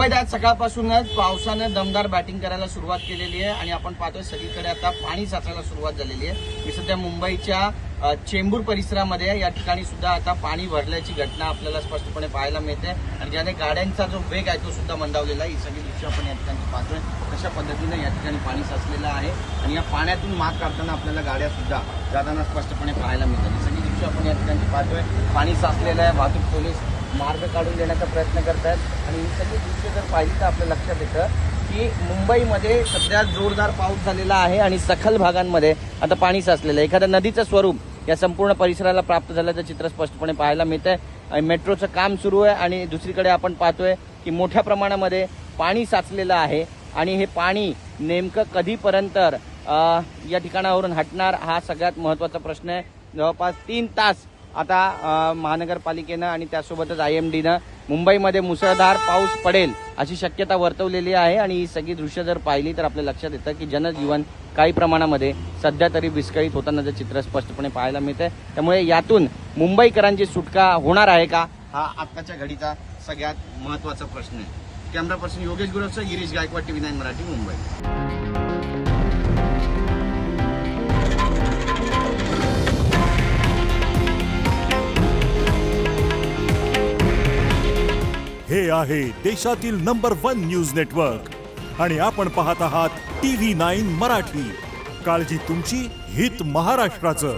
मुंबईत आज सकाळपासूनच पावसानं दमदार बॅटिंग करायला सुरुवात केलेली आहे आणि आपण पाहतोय सगळीकडे आता पाणी साचायला सुरुवात झालेली आहे। मी सध्या मुंबईच्या चेंबूर परिसरामध्ये या ठिकाणी सुद्धा आता पाणी भरल्याची घटना आपल्याला स्पष्टपणे पाहायला मिळते आणि ज्याने गाड्यांचा जो वेग आहे तो सुद्धा मंदावलेला आहे। ही सगळी दृश्य आपण या ठिकाणी पाहतोय कशा पद्धतीने या ठिकाणी पाणी साचलेलं आहे आणि या पाण्यातून मात काढताना आपल्याला गाड्या सुद्धा जाताना स्पष्टपणे पाहायला मिळतात। ही सगळी दृश्य आपण या ठिकाणी पाहतोय, पाणी साचलेलं आहे, वाहतूक पोलीस मार्ग काढून देण्याचा प्रयत्न करतात आणि ही सगळी दृश्य जर पाहिली तर आपल्या लक्षात येतं की मुंबईमध्ये सध्या जोरदार पाऊस झालेला आहे आणि सखल भागांमध्ये आता पाणी साचलेलं आहे। एखाद्या नदीचं स्वरूप या संपूर्ण परिसराला प्राप्त झाल्याचं चित्र स्पष्टपणे पाहायला मिळतंय। मेट्रोचं काम सुरू आहे आणि दुसरीकडे आपण पाहतोय की मोठ्या प्रमाणामध्ये पाणी साचलेलं आहे आणि हे पाणी नेमकं कधीपर्यंत या ठिकाणावरून हटणार हा सगळ्यात महत्त्वाचा प्रश्न आहे। जवळपास 3 तास आता महानगरपालिकेनं आणि त्यासोबतच IMDनं मुंबईमध्ये मुसळधार पाऊस पडेल अशी शक्यता वर्तवलेली आहे आणि ही सगळी दृश्य जर पाहिली तर आपल्या लक्षात येतं की जनजीवन काही प्रमाणामध्ये सध्या तरी विस्कळीत होतानाचं चित्र स्पष्टपणे पाहायला मिळतंय। त्यामुळे यातून मुंबईकरांची सुटका होणार आहे का हा आत्ताच्या घडीचा सगळ्यात महत्त्वाचा प्रश्न आहे। कॅमेरा पर्सन योगेश गुरवसह गिरीश गायकवाड, TV9 मराठी, मुंबई। हे आहे देशातील नंबर 1 न्यूज नेटवर्क आणि आपण पाहत आहात TV9 मराठी। काळजी तुमची, हित महाराष्ट्राचं।